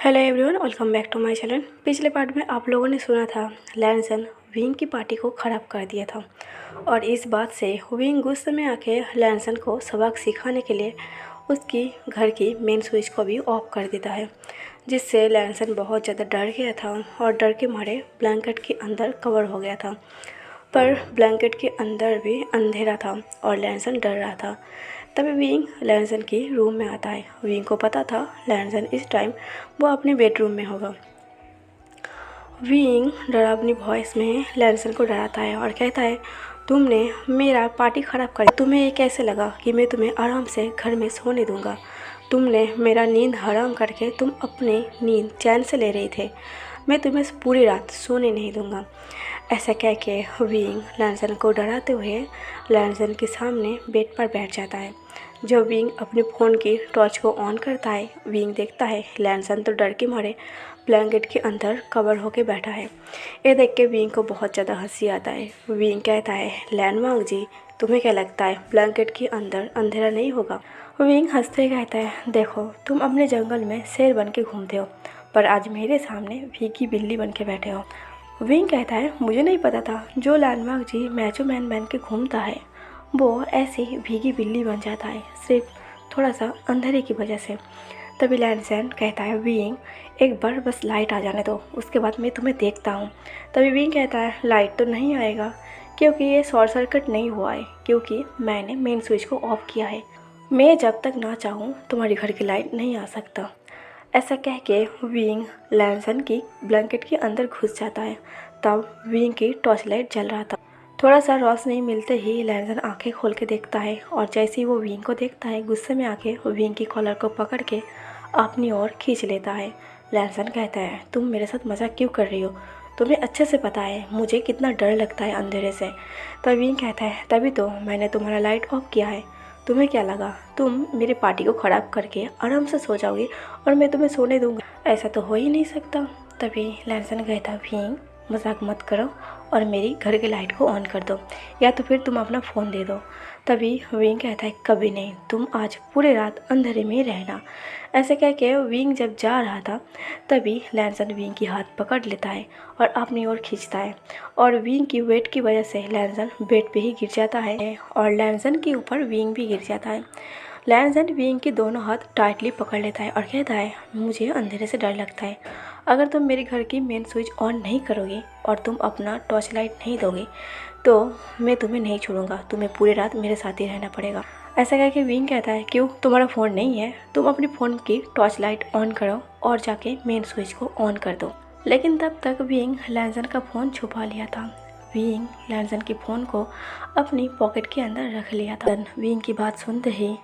Hello everyone, welcome back to my channel. पिछले part में आप लोगों ने सुना था लैनसन विंग की पार्टी को ख़राब कर दिया था और इस बात से विंग गुस्से में आके लैनसन को सबक सिखाने के लिए उसकी घर की मेन स्विच को भी ऑफ कर देता है, जिससे लैनसन बहुत ज़्यादा डर गया था और डर के मारे ब्लैंकेट के अंदर कवर हो गया था। पर ब्लैंकेट के अंदर भी अंधेरा था और लैनसन डर रहा था। तभी विंग लैनसन की रूम में आता है। विंग को पता था लैनसन इस टाइम वो अपने बेडरूम में होगा। विंग डरावनी वॉइस में लैनसन को डराता है और कहता है, तुमने मेरा पार्टी ख़राब कर दिया। तुम्हें ये कैसे लगा कि मैं तुम्हें आराम से घर में सोने दूंगा? तुमने मेरा नींद हराम करके तुम अपनी नींद चैन से ले रहे थे। मैं तुम्हें पूरी रात सोने नहीं दूंगा। ऐसा कह के विंग लैनसन को डराते हुए लैनसन के सामने बेड पर बैठ जाता है। जब विंग अपने फ़ोन की टॉर्च को ऑन करता है, विंग देखता है लैनसन तो डर के मारे ब्लैंकेट के अंदर कवर होके बैठा है। ये देख के विंग को बहुत ज़्यादा हंसी आता है। विंग कहता है, लैंडमार्क जी, तुम्हें क्या लगता है ब्लैंकेट के अंदर अंधेरा नहीं होगा? विंग हंसते कहता है, देखो तुम अपने जंगल में शेर बन के घूमते हो, पर आज मेरे सामने भीगी बिल्ली बन के बैठे हो। विंग कहता है, मुझे नहीं पता था जो लैंडमार्क जी मैचो मैन बन के घूमता है वो ऐसे ही भीगी बिल्ली बन जाता है, सिर्फ थोड़ा सा अंधेरे की वजह से। तभी लैनसन कहता है, विंग एक बार बस लाइट आ जाने दो, उसके बाद मैं तुम्हें देखता हूँ। तभी विंग कहता है, लाइट तो नहीं आएगा क्योंकि ये शॉर्ट सर्किट नहीं हुआ है, क्योंकि मैंने मेन स्विच को ऑफ किया है। मैं जब तक ना चाहूँ तुम्हारे घर की लाइट नहीं आ सकता। ऐसा कह के विंग लैनसन की ब्लैंकेट के अंदर घुस जाता है। तब विंग की टॉर्च लाइट जल रहा था। थोड़ा सा रोशनी मिलते ही लैनसन आंखें खोल के देखता है और जैसे ही वो विंग को देखता है, गुस्से में आके विंग की कॉलर को पकड़ के अपनी ओर खींच लेता है। लैनसन कहता है, तुम मेरे साथ मजाक क्यों कर रही हो? तुम्हें अच्छे से पता है मुझे कितना डर लगता है अंधेरे से। तब विंग कहता है, तभी तो मैंने तुम्हारा लाइट ऑफ किया है। तुम्हें क्या लगा तुम मेरी पार्टी को ख़राब करके आराम से सो जाओगी और मैं तुम्हें सोने दूंगा? ऐसा तो हो ही नहीं सकता। तभी लैनसन कहता, विंग मजाक मत करो और मेरी घर की लाइट को ऑन कर दो, या तो फिर तुम अपना फ़ोन दे दो। तभी विंग कहता है, कभी नहीं, तुम आज पूरी रात अंधेरे में रहना। ऐसे कह के विंग जब जा रहा था तभी लैनसन विंग की हाथ पकड़ लेता है और अपनी ओर खींचता है और विंग की वेट की वजह से लैनसन बेड पे ही गिर जाता है और लैनसन के ऊपर विंग भी गिर जाता है। लैनसन विंग के दोनों हाथ टाइटली पकड़ लेता है और कहता है, मुझे अंधेरे से डर लगता है। अगर तुम मेरे घर की मेन स्विच ऑन नहीं करोगे और तुम अपना टॉर्च लाइट नहीं दोगे तो मैं तुम्हें नहीं छोड़ूंगा, तुम्हें पूरी रात मेरे साथ ही रहना पड़ेगा। ऐसा कह के विंग कहता है, क्यों, तुम्हारा फ़ोन नहीं है? तुम अपने फ़ोन की टॉर्च लाइट ऑन करो और जाके मेन स्विच को ऑन कर दो। लेकिन तब तक विंग लैनसन का फ़ोन छुपा लिया था। विंग लैनसन के फ़ोन को अपनी पॉकेट के अंदर रख लिया था। विंग की बात सुनते ही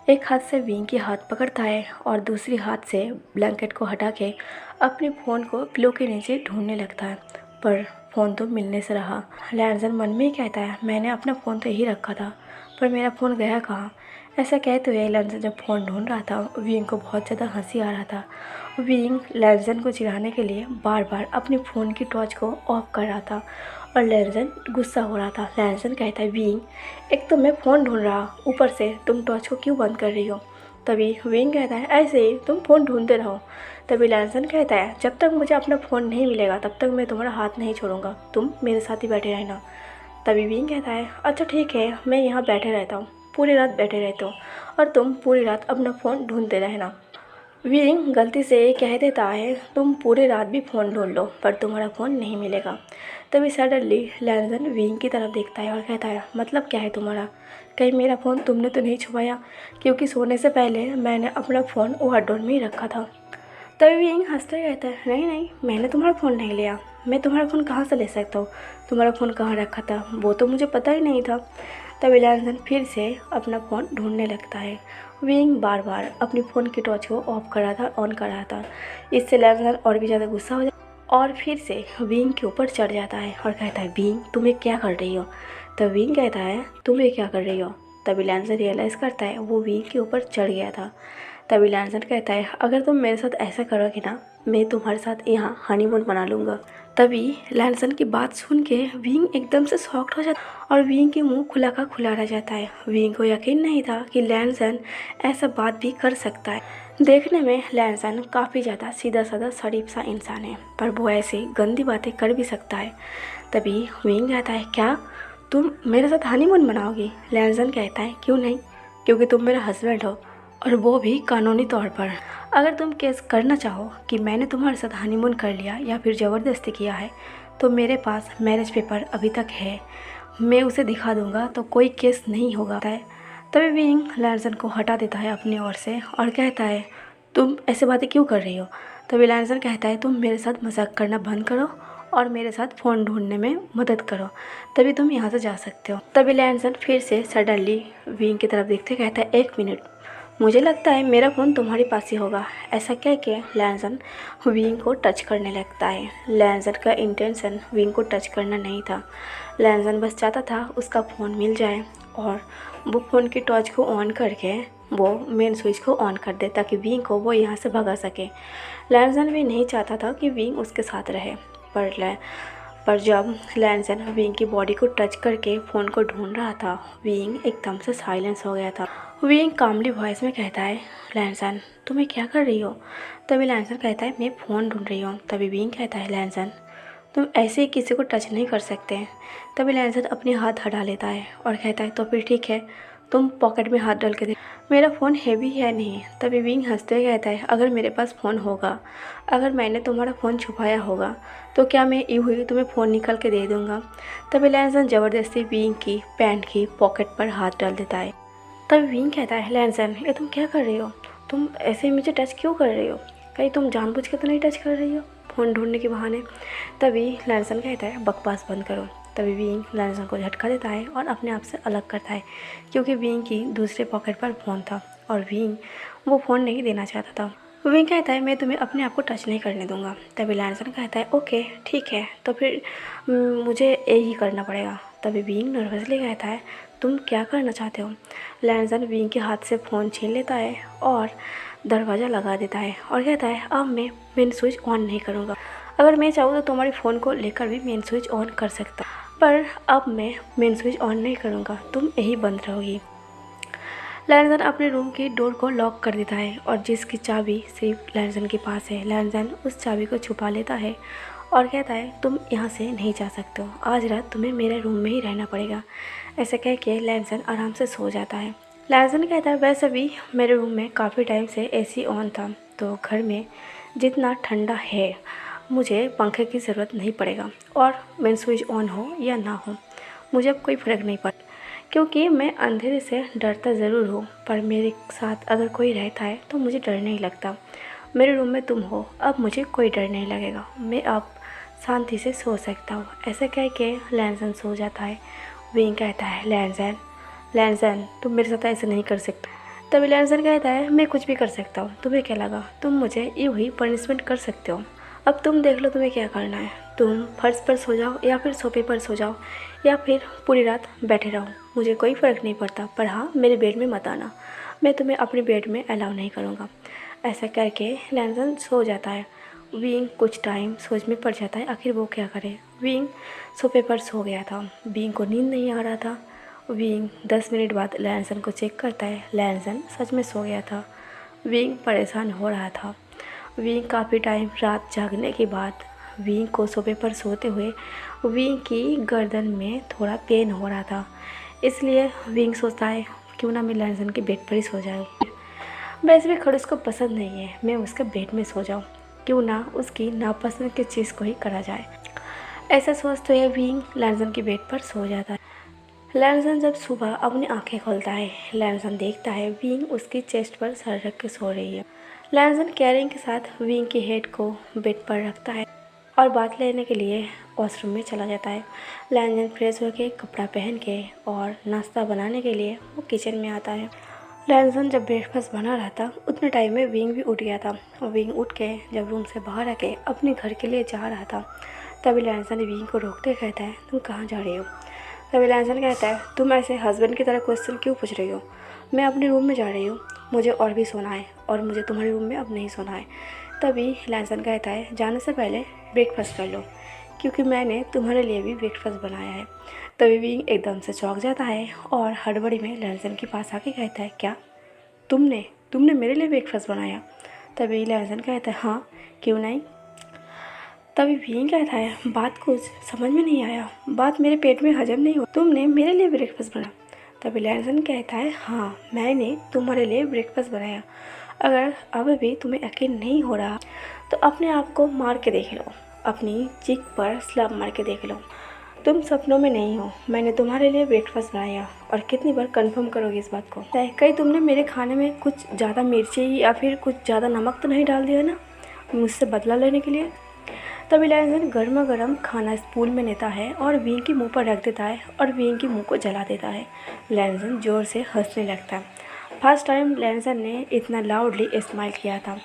एक हाथ से विंग की हाथ पकड़ता है और दूसरी हाथ से ब्लैंकेट को हटा के अपने फ़ोन को पिलो के नीचे ढूंढने लगता है, पर फ़ोन तो मिलने से रहा। लैनसन मन में ही कहता है, मैंने अपना फ़ोन तो यही रखा था, पर मेरा फ़ोन गया कहाँ? ऐसा कहते हुए लैनसन जब फ़ोन ढूंढ रहा था, विंग को बहुत ज़्यादा हंसी आ रहा था। विंग लैनसन को चिढ़ाने के लिए बार बार अपने फ़ोन की टॉर्च को ऑफ कर रहा था और लैनसन गुस्सा हो रहा था। लैनसन कहता है, विंग एक तो मैं फ़ोन ढूंढ रहा, ऊपर से तुम टॉर्च को क्यों बंद कर रही हो? तभी विंग कहता है, ऐसे ही तुम फ़ोन ढूंढते रहो। तभी लैनसन कहता है, जब तक मुझे अपना फ़ोन नहीं मिलेगा तब तक मैं तुम्हारा हाथ नहीं छोड़ूंगा, तुम मेरे साथ ही बैठे रहना। तभी विंग कहता है, अच्छा ठीक है, मैं यहाँ बैठे रहता हूँ, पूरी रात बैठे रहता हूँ और तुम पूरी रात अपना फ़ोन ढूंढते रहना। विंग गलती से कह देता है, तुम पूरी रात भी फ़ोन ढूंढ लो पर तुम्हारा फ़ोन नहीं मिलेगा। तभी सडनली लैनसन विंग की तरफ देखता है और कहता है, मतलब क्या है तुम्हारा? कहीं मेरा फ़ोन तुमने तो नहीं छुपाया? क्योंकि सोने से पहले मैंने अपना फ़ोन वार्डरोब में ही रखा था। तभी विंग हंसते कहता है, नहीं नहीं, मैंने तुम्हारा फ़ोन नहीं लिया। मैं तुम्हारा फ़ोन कहाँ से ले सकता हूँ? तुम्हारा फ़ोन कहाँ रखा था वो तो मुझे पता ही नहीं था। तभी लैनसन फिर से अपना फ़ोन ढूंढने लगता है। विंग बार बार अपनी फ़ोन की टॉर्च को ऑफ कर रहा था, ऑन कर रहा था। इससे लैनसन और भी ज़्यादा गुस्सा हो जाता और फिर से विंग के ऊपर चढ़ जाता है और कहता है, विंग तुम्हें क्या कर रही हो? तब विंग कहता है, तुम्हें क्या कर रही हो? तभी लैनसन रियलाइज़ करता है वो विंग के ऊपर चढ़ गया था। तभी लैनसन कहता है, अगर तुम मेरे साथ ऐसा करोगे ना, मैं तुम्हारे साथ यहाँ हनीमून मना लूँगा। तभी लैनसन की बात सुन के विंग एकदम से शॉक्ड हो जाता है और विंग के मुंह खुला का खुला रह जाता है। विंग को यकीन नहीं था कि लैनसन ऐसा बात भी कर सकता है। देखने में लैंसन काफ़ी ज़्यादा सीधा साधा शरीफ सा इंसान है, पर वो ऐसी गंदी बातें कर भी सकता है। तभी विंग कहता है, क्या तुम मेरे साथ हनीमून मनाओगी? लैंसन कहता है, क्यों नहीं, क्योंकि तुम मेरा हस्बैंड हो, और वो भी कानूनी तौर पर। अगर तुम केस करना चाहो कि मैंने तुम्हारे साथ हनीमून कर लिया या फिर ज़बरदस्ती किया है, तो मेरे पास मैरिज पेपर अभी तक है, मैं उसे दिखा दूंगा, तो कोई केस नहीं होगा है। तभी विंग लैंसन को हटा देता है अपनी ओर से और कहता है, तुम ऐसे बातें क्यों कर रही हो? तभी लैंसन कहता है, तुम मेरे साथ मजाक करना बंद करो और मेरे साथ फ़ोन ढूंढने में मदद करो, तभी तुम यहाँ से जा सकते हो। तभी लैंसन फिर से सडनली विंग की तरफ देखते कहता है, 1 मिनट, मुझे लगता है मेरा फ़ोन तुम्हारे पास ही होगा। ऐसा कह के लैंसन विंग को टच करने लगता है। लैंसन का इंटेंशन विंग को टच करना नहीं था। लैंसन बस चाहता था उसका फ़ोन मिल जाए और वो फ़ोन की टॉर्च को ऑन करके वो मेन स्विच को ऑन कर दे ताकि विंग को वो यहाँ से भगा सके। लैंसन भी नहीं चाहता था कि विंग उसके साथ रहे, पर जब लैंसन विंग की बॉडी को टच करके फ़ोन को ढूंढ रहा था, विंग एकदम से साइलेंस हो गया था। विंग कामली वॉइस में कहता है, लैंसन तुम्हें क्या कर रही हो? तभी लैंसन कहता है, मैं फ़ोन ढूंढ रही हूँ। तभी विंग कहता है, लैंसन तुम ऐसे ही किसी को टच नहीं कर सकते। तभी लैंसन अपने हाथ हटा लेता है और कहता है, तो फिर ठीक है, तुम पॉकेट में हाथ डाल के दे, मेरा फ़ोन हैवी है नहीं। तभी विंग हंसते हुए कहता है, अगर मेरे पास फ़ोन होगा, अगर मैंने तुम्हारा फ़ोन छुपाया होगा, तो क्या मैं यूँ ही तुम्हें फ़ोन निकल के दे दूँगा? तभी लैंसन ज़बरदस्ती विंग की पैंट की पॉकेट पर हाथ डाल देता है। तभी विंग कहता है, लैंसन ये तुम क्या कर रही हो? तुम ऐसे मुझे टच क्यों कर रही हो? कहीं तुम जानबूझ के तो नहीं टच कर रही हो फ़ोन ढूंढने के बहाने? तभी लैंसन कहता है, बकवास बंद करो। तभी विंग लैंसन को झटका देता है और अपने आप से अलग करता है, क्योंकि विंग की दूसरे पॉकेट पर फ़ोन था और विंग वो फ़ोन नहीं देना चाहता था। विंग कहता है, मैं तुम्हें अपने आप को टच नहीं करने दूंगा। तभी लैंसन कहता है, ओके ठीक है, तो फिर मुझे यही करना पड़ेगा। तभी विंग नर्वसली कहता है, तुम क्या करना चाहते हो? लैंसन विंग के हाथ से फ़ोन छीन लेता है और दरवाज़ा लगा देता है और कहता है, अब मैं मेन स्विच ऑन नहीं करूँगा। अगर मैं चाहूँ तो तुम्हारे फ़ोन को लेकर भी मेन स्विच ऑन कर सकता, पर अब मैं मेन स्विच ऑन नहीं करूँगा, तुम यही बंद रहोगी। लैंसन अपने रूम की डोर को लॉक कर देता है और जिसकी चाबी सिर्फ लैंसन के पास है, लैंसन उस चाबी को छुपा लेता है और कहता है, तुम यहाँ से नहीं जा सकते हो, आज रात तुम्हें मेरे रूम में ही रहना पड़ेगा। ऐसे कह के लैंसन आराम से सो जाता है। लैंसन कहता है, वैसे भी मेरे रूम में काफ़ी टाइम से एसी ऑन था, तो घर में जितना ठंडा है मुझे पंखे की ज़रूरत नहीं पड़ेगा, और मेन स्विच ऑन हो या ना हो मुझे अब कोई फ़र्क नहीं पड़ता, क्योंकि मैं अंधेरे से डरता ज़रूर हूँ, पर मेरे साथ अगर कोई रहता है तो मुझे डर नहीं लगता। मेरे रूम में तुम हो, अब मुझे कोई डर नहीं लगेगा, मैं अब शांति से सो सकता हूँ। ऐसे कह के लैंसन सो जाता है। विंग कहता है, लैंसन तुम मेरे साथ ऐसे नहीं कर सकते। तभी लैंसन कहता है, मैं कुछ भी कर सकता हूँ, तुम्हें क्या लगा तुम मुझे यूँ ही पनिशमेंट कर सकते हो? अब तुम देख लो तुम्हें क्या करना है, तुम फर्श पर सो जाओ या फिर सोफे पर सो जाओ या फिर पूरी रात बैठे रहो, मुझे कोई फ़र्क नहीं पड़ता, पर हाँ मेरे बेड में मत आना, मैं तुम्हें अपने बेड में अलाउ नहीं करूँगा। ऐसा करके लैंसन सो जाता है। विंग कुछ टाइम सोच में पड़ जाता है, आखिर वो क्या करे। विंग सोफे पर सो गया था, विंग को नींद नहीं आ रहा था। विंग 10 मिनट बाद लैंसन को चेक करता है, लैंसन सच में सो गया था। विंग परेशान हो रहा था। विंग काफ़ी टाइम रात जागने के बाद विंग को सोफे पर सोते हुए विंग की गर्दन में थोड़ा पेन हो रहा था, इसलिए विंग सोचता है, क्यों ना मैं लैंसन के बेड पर ही सो जाऊँ। वैसे भी खड़ूस को पसंद नहीं है, मैं उसके बेड में सो जाऊँ, क्यों ना उसकी नापसंद की चीज़ को ही करा जाए। ऐसा सोचते हुए विंग लैंसन के बेड पर सो जाता है। लैंसन जब सुबह अपनी आंखें खोलता है, लैंसन देखता है विंग उसकी चेस्ट पर सर रख के सो रही है। लैंसन केयरिंग के साथ विंग की हेड को बेड पर रखता है और बात लेने के लिए वॉशरूम में चला जाता है। लैंसन फ्रेश होकर कपड़ा पहन के और नाश्ता बनाने के लिए वो किचन में आता है। लैंसन जब ब्रेकफास्ट बना रहा था उतने टाइम में विंग भी उठ गया था। विंग उठ के जब रूम से बाहर आके अपने घर के लिए जा रहा था, तभी लैंसन विंग को रोकते कहता है, तुम कहाँ जा रही हो? तभी लैंसन कहता है, तुम ऐसे हस्बैंड की तरह क्वेश्चन क्यों पूछ रही हो? मैं अपने रूम में जा रही हूँ, मुझे और भी सोना है और मुझे तुम्हारे रूम में अब नहीं सोना है। तभी लैंसन कहता है, जाने से पहले ब्रेकफास्ट कर लो, क्योंकि मैंने तुम्हारे लिए भी ब्रेकफास्ट बनाया है। तभी विंग एकदम से चौंक जाता है और हड़बड़ी में लैंसन के पास आके कहता है, क्या तुमने? तुमने मेरे लिए ब्रेकफास्ट बनाया? तभी लैंसन कहता है हाँ, क्यों नहीं। तभी विंग कहता है बात कुछ समझ में नहीं आया, बात मेरे पेट में हजम नहीं हुआ, तुमने मेरे लिए ब्रेकफास्ट बनाया? तभी लैंसन कहता है हाँ, मैंने तुम्हारे लिए ब्रेकफास्ट बनाया। अगर अब भी तुम्हें यकीन नहीं हो रहा तो अपने आप को मार के देख लो, अपनी चीख पर स्लैप मार के देख लो। तुम सपनों में नहीं हो, मैंने तुम्हारे लिए ब्रेकफास्ट बनाया। और कितनी बार कंफर्म करोगे इस बात को? कहीं तुमने मेरे खाने में कुछ ज़्यादा मिर्ची या फिर कुछ ज़्यादा नमक तो नहीं डाल दिया ना, मुझसे बदला लेने के लिए? तभी लैंसन गर्मा गर्म खाना स्पून में लेता है और विंग के मुंह पर रख देता है और विंग के मुंह को जला देता है। लैंसन जोर से हंसने लगता है। फर्स्ट टाइम लैंसन ने इतना लाउडली स्माइल किया था।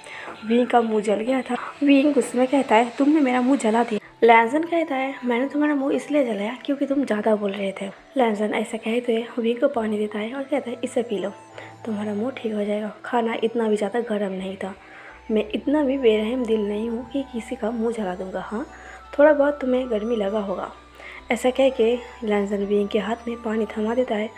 विंग का मुंह जल गया था। विंग गुस्से में कहता है तुमने मेरा मुंह जला दिया। लैंसन कहता है मैंने तुम्हारा मुंह इसलिए जलाया क्योंकि तुम ज़्यादा बोल रहे थे। लैंसन ऐसा कहते हुए विंग को पानी देता है और कहता है इसे पी लो, तुम्हारा मुंह ठीक हो जाएगा। खाना इतना भी ज़्यादा गर्म नहीं था, मैं इतना भी बेरहम दिल नहीं हूँ कि किसी का मुंह जला दूँगा। हाँ, थोड़ा बहुत तुम्हें गर्मी लगा होगा। ऐसा कह के लैंसन विंग के हाथ में पानी थमा देता है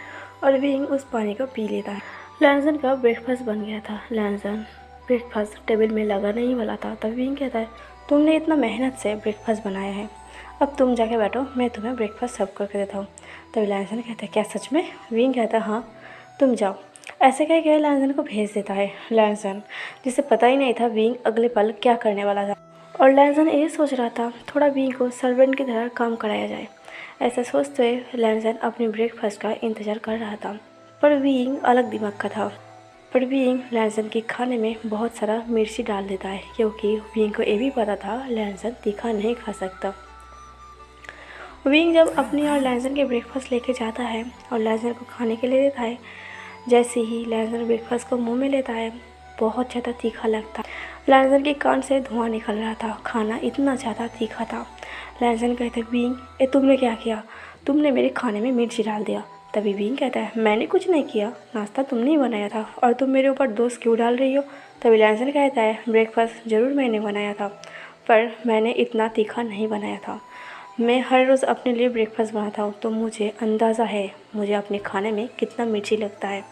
और विंग उस पानी को पी लेता है। लैंसन का ब्रेकफास्ट बन गया था। लैंसन ब्रेकफास्ट टेबल में लगा नहीं वाला था। तब विंग कहता है तुमने इतना मेहनत से ब्रेकफास्ट बनाया है, अब तुम जाके बैठो, मैं तुम्हें ब्रेकफास्ट सर्व करके देता हूँ। तभी लैंसन कहता है क्या सच में? विंग कहता है हाँ, तुम जाओ। ऐसे कह के लैंसन को भेज देता है। लैंसन जिसे पता ही नहीं था विंग अगले पल क्या करने वाला था, और लैंसन ये सोच रहा था थोड़ा विंग को सर्वेंट की तरह काम कराया जाए। ऐसा सोचते हुए लैंसन अपने ब्रेकफास्ट का इंतज़ार कर रहा था, पर विंग अलग दिमाग का था। पर विंग लैंसन के खाने में बहुत सारा मिर्ची डाल देता है क्योंकि विंग को ये भी पता था लैंसन तीखा नहीं खा सकता। विंग जब अपनी और लैंसन के ब्रेकफास्ट लेके जाता है और लैंसन को खाने के लिए देता है, जैसे ही लैंसन ब्रेकफास्ट को मुंह में लेता है बहुत ज़्यादा तीखा लगता है। लैंसन के कान से धुआं निकल रहा था, खाना इतना ज़्यादा तीखा था। लैंसन कहते विंग ये तुमने क्या किया? तुमने मेरे खाने में मिर्ची डाल दिया। तभी विंग कहता है मैंने कुछ नहीं किया, नाश्ता तुमने ही बनाया था और तुम मेरे ऊपर दोष क्यों डाल रही हो? तभी लैंसन कहता है ब्रेकफास्ट ज़रूर मैंने बनाया था, पर मैंने इतना तीखा नहीं बनाया था। मैं हर रोज़ अपने लिए ब्रेकफास्ट बनाता हूँ तो मुझे अंदाज़ा है मुझे अपने खाने में कितना मिर्ची लगता है।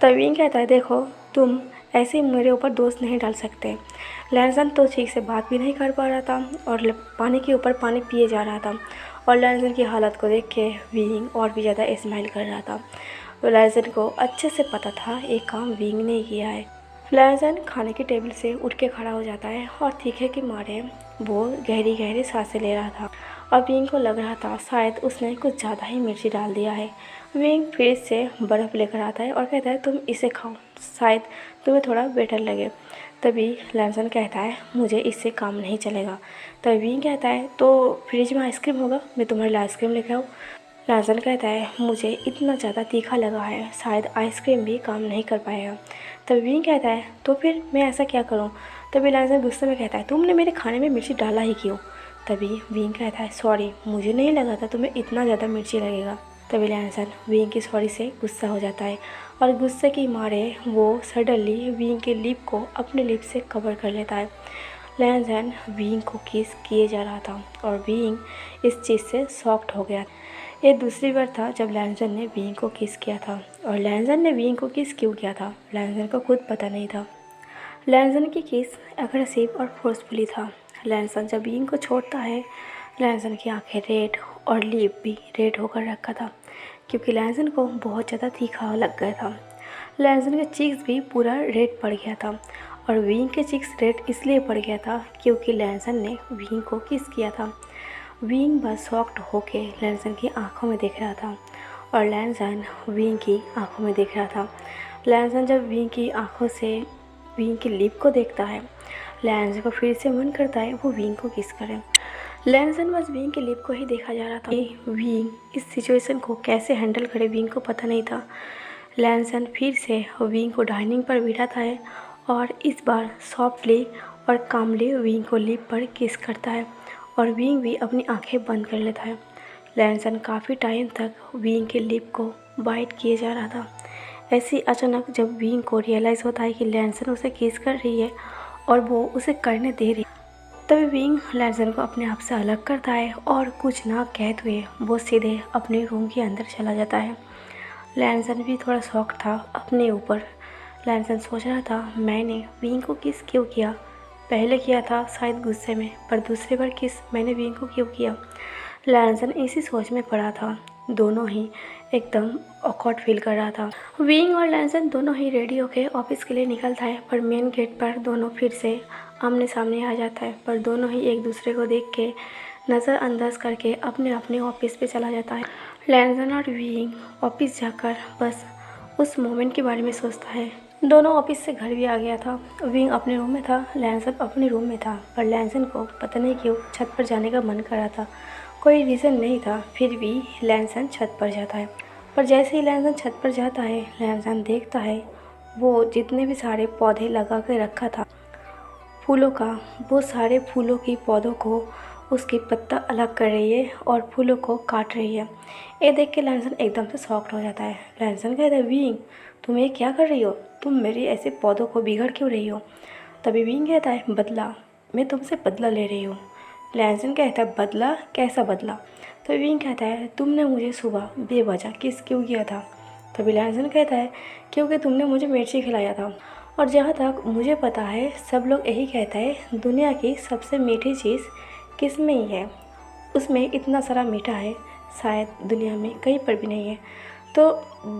तब विंग कहता है देखो तुम ऐसे मेरे ऊपर दोष नहीं डाल सकते। लैंसन तो ठीक से बात भी नहीं कर पा रहा था और पानी के ऊपर पानी पिए जा रहा था, और लैंसन की हालत को देख के विंग और भी ज़्यादा स्माइल कर रहा था। लैंसन को अच्छे से पता था एक काम विंग ने किया है। लैंसन खाने के टेबल से उठ के खड़ा हो जाता है और तीखे के मारे वो गहरी गहरी सांसें ले रहा था, और विंग को लग रहा था शायद उसने कुछ ज़्यादा ही मिर्ची डाल दिया है। विंग फ्रिज से बर्फ़ लेकर आता है और कहता है तुम इसे खाओ, शायद तुम्हें थोड़ा बेटर लगे। तभी लैंसन कहता है मुझे इससे काम नहीं चलेगा। तभी विंग कहता है तो फ्रिज में आइसक्रीम होगा, मैं तुम्हारे लिए आइसक्रीम लेकर आऊँ। लैंसन कहता है मुझे इतना ज़्यादा तीखा लगा है, शायद आइसक्रीम भी काम नहीं कर पाएगा। तभी विंग कहता है तो फिर मैं ऐसा क्या करूँ? तभी लैंसन गुस्से में कहता है तुमने मेरे खाने में मिर्ची डाला ही क्यों? तभी विंग कहता है सॉरी, मुझे नहीं लगा था तुम्हें इतना ज़्यादा मिर्ची लगेगा। तभी लैंसन विंग की सॉरी से गुस्सा हो जाता है और गुस्से के मारे वो सडनली विंग के लिप को अपने लिप से कवर कर लेता है। लैंसन विंग को किस किए जा रहा था और विंग इस चीज़ से शॉक्ड हो गया। ये दूसरी बार था जब लैंसन ने विंग को किस किया था, और लैंसन ने विंग को किस क्यों किया था लैंसन को खुद पता नहीं था। लैंसन की किस अग्रेसिव और फोर्सफुली था। लैंसन जब विंग को छोड़ता है, लैंसन की आंखें रेड और लिप भी रेड होकर रखा था क्योंकि लैंसन को बहुत ज़्यादा तीखा लग गया था। लैंसन का चीक्स भी पूरा रेड पड़ गया था, और विंग के चीक्स रेड इसलिए पड़ गया था क्योंकि लैंसन ने विंग को किस किया था। विंग बस शॉक्ड होके लैंसन की आंखों में देख रहा था, और लैंसन विंग की आंखों में देख रहा था। लैंसन जब विंग की आंखों से विंग की लिप को देखता है, लैंसन को फिर से मन करता है वो विंग को किस करे। लैंसन बस विंग के लिप को ही देखा जा रहा था कि विंग इस सिचुएशन को कैसे हैंडल करे, विंग को पता नहीं था। लैंसन फिर से विंग को डाइनिंग पर बिठाता है और इस बार सॉफ्टली और कामली विंग को लिप पर किस करता है, और विंग भी अपनी आंखें बंद कर लेता है। लैंसन काफ़ी टाइम तक विंग के लिप को बाइट किए जा रहा था। ऐसी अचानक जब विंग को रियलाइज़ होता है कि लैंसन उसे किस कर रही है और वो उसे करने दे रही है, तभी विंग लैंसन को अपने आप से अलग करता है और कुछ ना कहते हुए वो सीधे अपने रूम के अंदर चला जाता है। लैंसन भी थोड़ा शॉक था अपने ऊपर। लैनसन सोच रहा था, मैंने विंग को किस क्यों किया। पहले किया था शायद गुस्से में, पर दूसरी बार किस मैंने विंग को क्यों किया। लैनसन इसी सोच में पड़ा था। दोनों ही एकदम ऑकवर्ड फील कर रहा था। विंग और लैनसन दोनों ही रेडी होके ऑफिस के लिए निकलता है, पर मेन गेट पर दोनों फिर से आमने सामने आ जाता है। पर दोनों ही एक दूसरे को देख के नज़रअंदाज करके अपने अपने ऑफिस पे चला जाता है। लैनसन और विंग ऑफिस जाकर बस उस मोमेंट के बारे में सोचता है। दोनों ऑफिस से घर भी आ गया था। विंग अपने रूम में था, लैनसन अपने रूम में था, पर लैनसन को पता नहीं क्यों छत पर जाने का मन कर रहा था। कोई रीज़न नहीं था, फिर भी लैनसन छत पर जाता है। पर जैसे ही लैनसन छत पर जाता है, लैनसन देखता है वो जितने भी सारे पौधे लगा के रखा था फूलों का, वो सारे फूलों की पौधों को उसकी पत्ता अलग कर रही है और फूलों को काट रही है। ये देख के लैनसन एकदम से शॉक्ड हो जाता है। लैनसन कहता है, विंग तुम ये क्या कर रही हो? तुम मेरे ऐसे पौधों को बिगड़ क्यों रही हो? तभी विंग कहता है, बदला, मैं तुमसे बदला ले रही हूँ। लैनसन कहता है, बदला? कैसा बदला? तो विंग कहता है, तुमने मुझे सुबह बेवजह किस क्यों किया था? तभी लैनसन कहता है, क्योंकि तुमने मुझे मिर्ची खिलाया था। और जहाँ तक मुझे पता है सब लोग यही कहता है, दुनिया की सबसे मीठी चीज़ किस में ही है, उसमें इतना सारा मीठा है शायद दुनिया में कहीं पर भी नहीं है। तो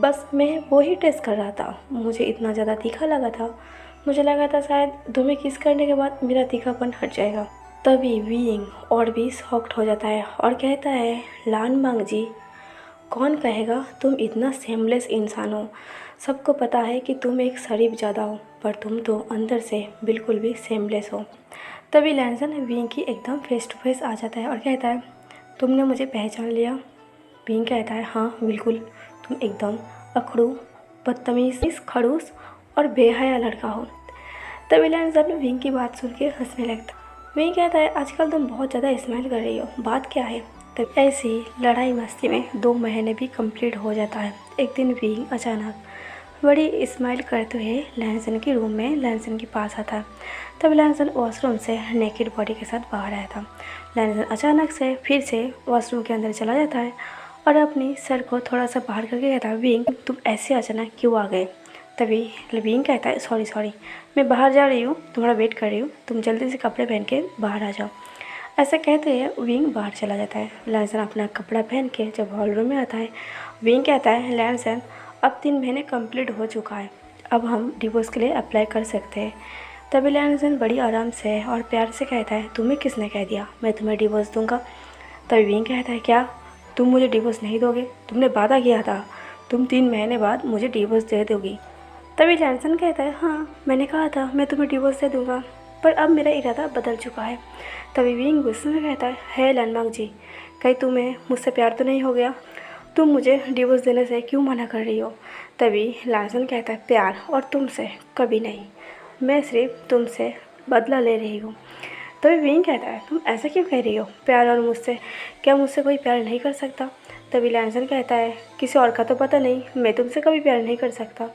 बस मैं वो ही टेस्ट कर रहा था, मुझे इतना ज़्यादा तीखा लगा था, मुझे लगा था शायद तुम्हें किस करने के बाद मेरा तीखापन हट जाएगा। तभी विंग और भी शॉक्ड हो जाता है और कहता है, लान मांग जी, कौन कहेगा तुम इतना सेमलेस इंसान हो। सबको पता है कि तुम एक शरीफ ज़्यादा हो, पर तुम तो अंदर से बिल्कुल भी सेमलेस हो। तभी लैनसन विंग की एकदम फेस टू फेस आ जाता है और कहता है, तुमने मुझे पहचान लिया? विंग कहता है, हाँ बिल्कुल, तुम एकदम अखड़ू, बदतमीज़, खड़ूस और बेहया लड़का हो। तभी लैनसन विंग की बात सुन के हंसने लगता है। विंग कहता है, आजकल तुम बहुत ज़्यादा स्माइल कर रही हो, बात क्या है? तब ऐसी लड़ाई मस्ती में 2 महीने भी कंप्लीट हो जाता है। एक दिन विंग अचानक बड़ी स्माइल करते हुए लैनसन के रूम में लैनसन के पास आता है। तब लैनसन वॉशरूम से नेकेड बॉडी के साथ बाहर आया था। लैनसन अचानक से फिर से वॉशरूम के अंदर चला जाता है और अपनी सर को थोड़ा सा बाहर करके कहता है, विंग तुम ऐसे अचानक क्यों आ गए? तभी विंग कहता है, सॉरी मैं बाहर जा रही हूँ, तुम्हारा वेट कर रही हूँ, तुम जल्दी से कपड़े पहन के बाहर आ जाओ। ऐसा कहते हुए विंग बाहर चला जाता है। लैनसन अपना कपड़ा पहन के जब हॉल रूम में आता है, विंग कहता है, लैनसन अब 3 महीने कंप्लीट हो चुका है, अब हम डिवोर्स के लिए अप्लाई कर सकते हैं। तभी लैनसन बड़ी आराम से और प्यार से कहता है, तुम्हें किसने कह दिया मैं तुम्हें डिवोर्स दूंगा? तभी विंग कहता है, क्या तुम मुझे डिवोर्स नहीं दोगे? तुमने वादा किया था तुम 3 महीने बाद मुझे डिवोर्स दे दोगी। तभी लैनसन कहता है, हाँ मैंने कहा था मैं तुम्हें डिवोर्स दे दूँगा, पर अब मेरा इरादा बदल चुका है। तभी विंग गुस्से में कहता है लैनमांग जी, कहीं तुम्हें मुझसे प्यार तो नहीं हो गया? तुम मुझे डिवोर्स देने से क्यों मना कर रही हो? तभी लैनसन कहता है, प्यार और तुमसे कभी नहीं, मैं सिर्फ तुमसे बदला ले रही हूँ। तभी विंग कहता है, तुम ऐसा क्यों कह रही हो? प्यार और मुझसे, क्या मुझसे कोई प्यार नहीं कर सकता? तभी लैनसन कहता है, किसी और का तो पता नहीं, मैं तुमसे कभी प्यार नहीं कर सकता।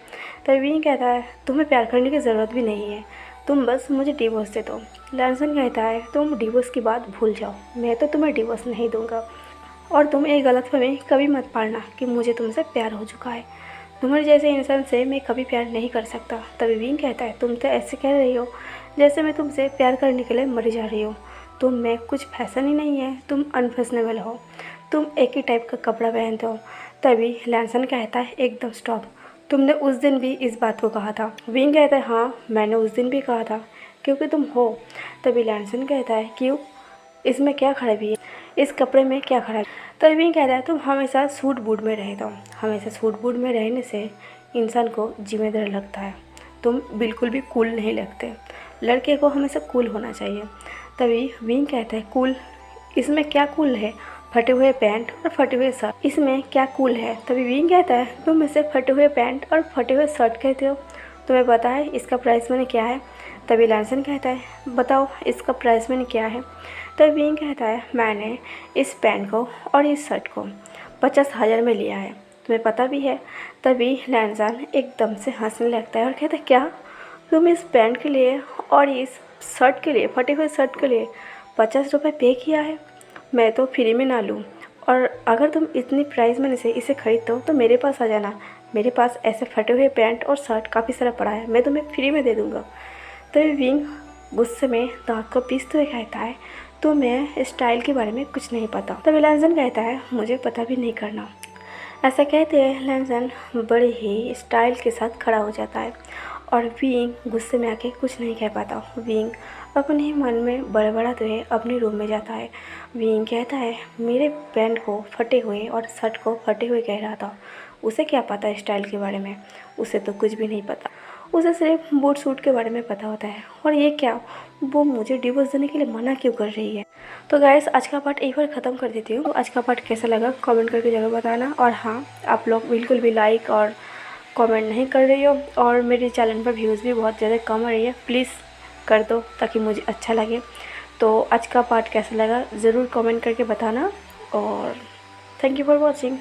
तभी विंग कहता है, तुम्हें प्यार करने की ज़रूरत भी नहीं है, तुम बस मुझे डिवोर्स दे दो। लैनसन कहता है, तुम डिवोर्स की बात भूल जाओ, मैं तो तुम्हें डिवोर्स नहीं दूंगा, और तुम एक गलतफहमी कभी मत पालना कि मुझे तुमसे प्यार हो चुका है। तुम्हारे जैसे इंसान से मैं कभी प्यार नहीं कर सकता। तभी विंग कहता है, तुम तो ऐसे कह रही हो जैसे मैं तुमसे प्यार करने के लिए मर जा रही हूँ। तुम में कुछ फैशन ही नहीं है, तुम अनफैशनेबल हो, तुम एक ही टाइप का कपड़ा पहनते हो। तभी लैनसन कहता है, एकदम स्टॉप, तुमने उस दिन भी इस बात को कहा था। विंग कहता है, हाँ मैंने उस दिन भी कहा था, क्योंकि तुम हो। तभी लैनसन कहता है, क्यों, इसमें क्या खराबी है, इस कपड़े में क्या खराबी? तभी विंग कहता है, तुम हमेशा सूट बूट में रहते हो, हमेशा सूट बूट में रहने से इंसान को जिम्मेदार लगता है, तुम बिल्कुल भी कूल नहीं लगते, लड़के को हमेशा कूल होना चाहिए। तभी विंग कहता है, कूल, इसमें क्या कूल है? फटे हुए पैंट और फटे हुए शर्ट, इसमें क्या कूल है? तभी विंग कहता है, तुम इसे फटे हुए पैंट और फटे हुए शर्ट कहते हो, तुम्हें पता है इसका प्राइस मनी क्या है? तभी लैनसन कहता है, बताओ इसका प्राइस मनी क्या है? तभी विंग कहता है, मैंने इस पैंट को और इस शर्ट को 50,000 में लिया है, तुम्हें पता भी है। तभी लैनसन एकदम से हंसने लगता है और कहता है, क्या तुम इस पैंट के लिए और इस शर्ट के लिए, फटे हुए शर्ट के लिए 50 रुपये पे किया है? मैं तो फ्री में ना लूँ, और अगर तुम इतनी प्राइस मनी से इसे खरीदते हो तो मेरे पास आ जाना, मेरे पास ऐसे फटे हुए पैंट और शर्ट काफ़ी सारा पड़ा है, मैं तुम्हें फ्री में दे दूँगा। तभी विंग गुस्से में दांत को पीसते हुए कहता है, तुम्हें स्टाइल के बारे में कुछ नहीं पता। तभी लैंसन कहता है, मुझे पता भी नहीं करना। ऐसा कहते हैं लैंसन बड़े ही स्टाइल के साथ खड़ा हो जाता है और विंग गुस्से में आके कुछ नहीं कह पाता। विंग अपने ही मन में बड़बड़ाते हुए अपने रूम में जाता है। विंग कहता है, मेरे पैंट को फटे हुए और शर्ट को फटे हुए कह रहा था, उसे क्या पता स्टाइल के बारे में, उसे तो कुछ भी नहीं पता, उसे सिर्फ बूट सूट के बारे में पता होता है। और ये क्या, वो मुझे डिवोर्स देने के लिए मना क्यों कर रही है। तो गाइस आज का पार्ट एक बार ख़त्म कर देती हूँ। आज का पार्ट कैसा लगा कमेंट करके ज़रूर बताना। और हाँ, आप लोग बिल्कुल भी लाइक और कमेंट नहीं कर रही हो और मेरे चैनल पर व्यूज़ भी बहुत ज़्यादा कम आ रही है, प्लीज़ कर दो ताकि मुझे अच्छा लगे। तो आज का पार्ट कैसा लगा ज़रूर कमेंट करके बताना और थैंक यू फॉर वॉचिंग।